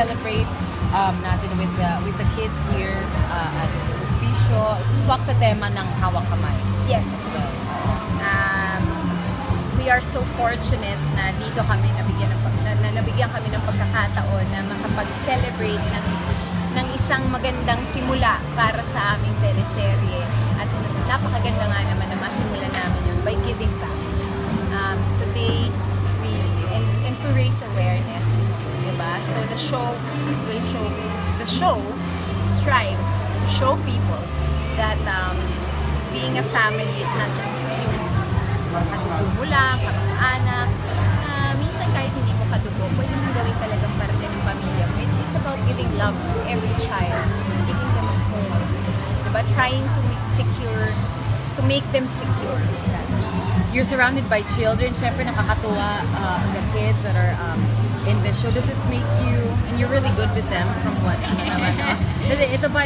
Celebrate natin with the kids here at Hospicio. Swak sa tema ng hawak kamay. Yes. We are so fortunate na dito kami nabigyan kami ng pagkakataon na makapag-celebrate ng isang magandang simula para sa aming teleserye. At napakaganda nga naman na masimula namin yun by giving back. Today, and to raise awareness, diba? So the show strives to show people that being a family is not just yung kadugo mo lang, kamag-anak. Minsan kahit hindi mo kadugo, pwede mong gawin talagang parte ng pamilya mo. It's about giving love to every child, giving them a home. Diba? Trying to make them secure. You're surrounded by children. Siyempre nakakatuwa the kids that are in the show. Does this make you, and you're really good with them from what? Ito ba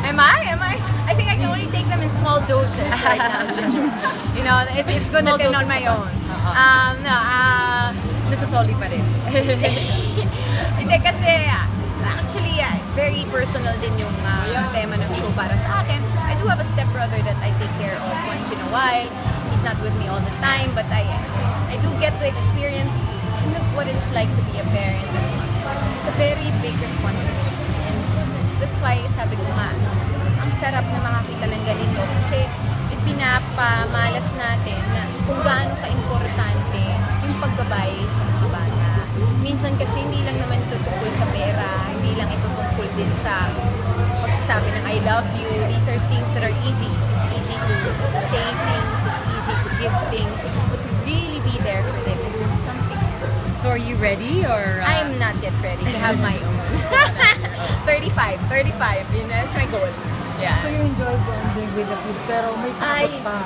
Am I? I think I can only take them in small doses right now, Ginger. You know, it's good that they're on my own. Nasasolid pa rin. Hindi kasi, actually, very personal din yung tema ng show para sa akin. I do have a stepbrother that I take care of once in a while. He's not with me all the time, but I do get to experience what it's like to be a parent. It's a very big responsibility. That's why sabi ko nga, ang sarap na makakita ng ganito kasi pinapamalas natin na kung gaano ka-importante yung pagbabae sa mga bata. Minsan kasi hindi lang naman ito tungkol sa pera, hindi lang ito tungkol din sa pagsasabi ng I love you. These are things that are easy. It's easy to say things, it's easy to give things, but to really be there for them is something else. So are you ready or? I'm not yet ready to have my own. 35, you know, that's my goal. Yeah. So you enjoy bonding with the kids, pero may takot pa.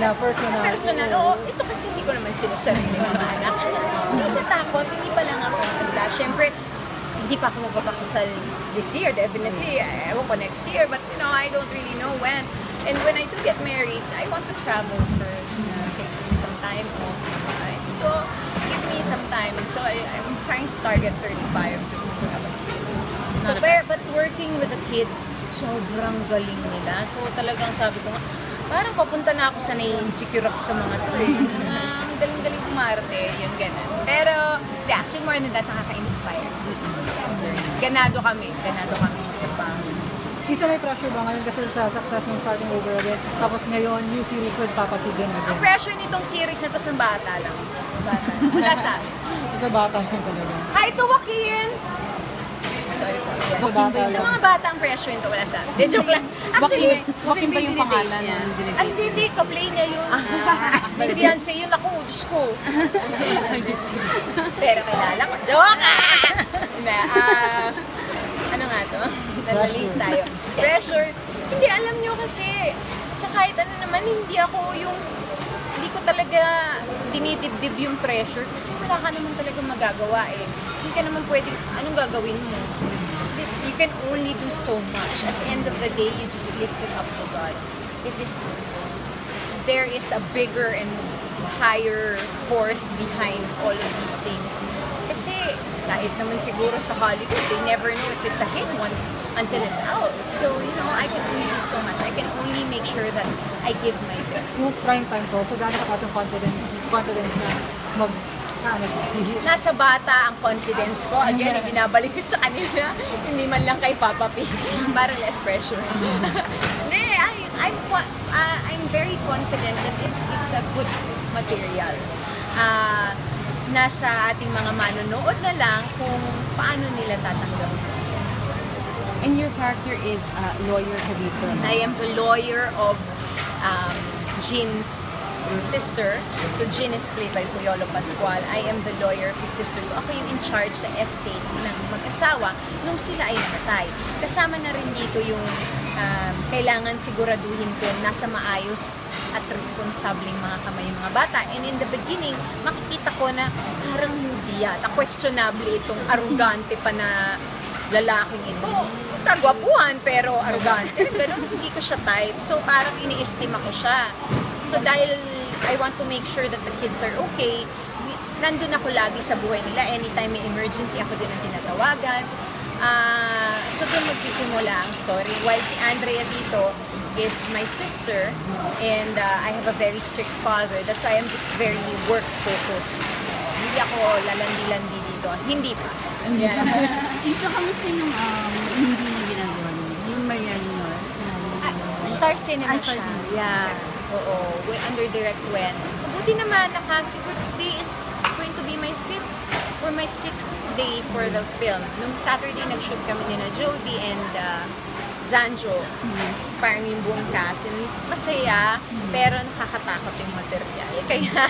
Na personal. Personal, oo. Ito kasi hindi ko naman sinasarili ng mga anak. Hindi sa takot, hindi pa lang ako nagda. Siyempre, hindi pa ako magpapakasal this year, definitely. Ewan ko next year, but you know, I don't really know when. And when I do get married, I want to travel first. Take some time off. Right? So, give me some time. So, I'm trying to target 35 to have a kid. So, but working with the kids, sobrang galing nila. So, talagang sabi ko nga, parang papunta na ako sa nai-insecure ako sa mga to eh. Ang galing-galing kumarte, yung gano'n. Pero, actually more than that, nakaka-inspire. So, ganado kami. Isa may pressure ba ngayon kasi sa success ng Starting Over Again? Tapos ngayon, new series with Papa Tiggan again. Ang pressure nitong series na to sa bata lang. Wala sa amin. Sa bata lang talaga. Hi to Joaquin! Sorry po. Sa bata Sa lang. mga bata ang pressure nito, wala sa amin. Hindi, joke lang. Actually, Joaquin ba yung pangalan? ay, hindi. Ka-play niya yun. May fiancé yun ako. Diyos ko. Pero kilala ko. Joke! Hindi, ano nga to? Nag-release tayo. Pressure. Hindi, alam nyo kasi, sa kahit ano naman, hindi ko talaga dinidibdib yung pressure kasi wala ka naman talaga magagawa eh. Hindi ka naman pwede, anong gagawin mo? You can only do so much. At the end of the day, you just lift it up to God. There is a bigger and higher force behind all of these things. Kasi kahit naman siguro sa Hollywood, they never know if it's a hit once until it's out. So, you know, I can only do so much. I can only make sure that I give my best. Yung prime time to, so gano'n ka yung confidence na Nasa bata ang confidence ko. Again, binabalik ko sa kanila. Hindi man lang kay Papa P. Para less pressure. Hindi, I'm very confident that it's a good material. Nasa ating mga manonood na lang kung paano nila tatanggapin. And your character is lawyer ka dito. I am the lawyer of Jin's sister. So Jin is played by Puyolo Pascual. I am the lawyer of his sister. So ako yung in charge sa estate ng mag-asawa nung sila ay namatay. Kasama na rin dito yung kailangan siguraduhin ko nasa maayos at responsableng mga kamay yung mga bata. And in the beginning, makikita ko na parang hindi yata. Questionable itong arugante pa na lalaking ito. Kagwapuhan pero arugante. Ganun, hindi ko siya type. So parang ini-estima ko siya. So dahil I want to make sure that the kids are okay, nandun ako lagi sa buhay nila. Anytime may emergency, ako din ang tinatawagan. So doon magsisimula ang story. While si Andrea dito is my sister, and I have a very strict father. That's why I'm just very work-focused. Hindi ako lalandi-landi dito. Hindi pa. Yeah. Isa, kamusta yung hindi na ginagawa mo? Yung Marian North? Star Cinema Star siya. Cinema. Yeah. Oo. Under Direct Wen. Mabuti naman, siguro today is going to be my 5th or my 6th day for the film. Nung Saturday, nag-shoot kami nila Jody and Zanjo. Parang yung buong cast. And masaya, pero nakakatakot yung material. Kaya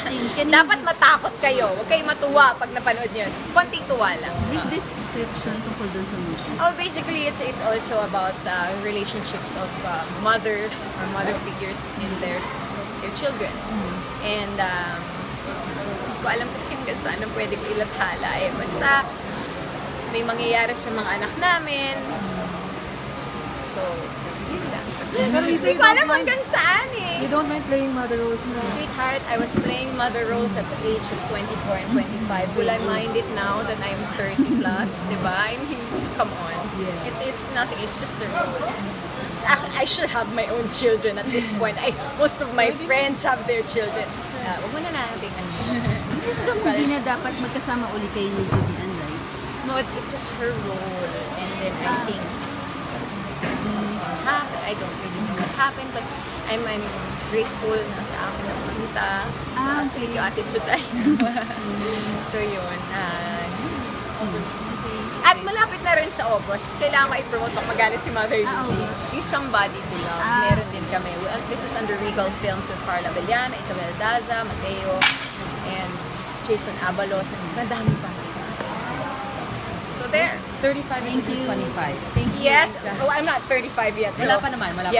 dapat matakot kayo. Huwag kayo matuwa pag napanood nyo. Konting tuwa lang. Brief description tungkol dun sa movie. Oh, basically, it's also about relationships of mothers or mother figures in their children. And hindi ko alam kasi hanggang saan ang pwede ko ilathala eh. Basta may mangyayari sa mga anak namin. So, yun lang. Pero you say Hindi ko alam hanggang saan eh. You don't mind playing mother roles na. Sweetheart, I was playing mother roles at the age of 24 and 25. Will I mind it now that I'm 30 plus? Diba? I mean, come on. Yeah. It's nothing. It's just a role. I should have my own children at this point. Most of my friends have their children. Huwag mo na natin. This is the movie na dapat magkasama uli kayo ni Judy Ann, right? No, it was her role. And then I think something happened. I don't really know what happened, but I'm grateful na sa akin na pumunta. So, Okay. yung attitude tayo. So, yun. Okay. At malapit na rin sa August, kailangan ko i-promote pag magalit si Mother Ah, Lily. August. Yung Somebody to Love, meron din kami. This is under Regal Films with Carla Bellana, Isabel Daza, Mateo, and Jason Abalos, and madami pa. So there. 35 Thank to you. 25. Yes. Oh, I'm not 35 yet. So Wala pa naman, wala pa. Yeah.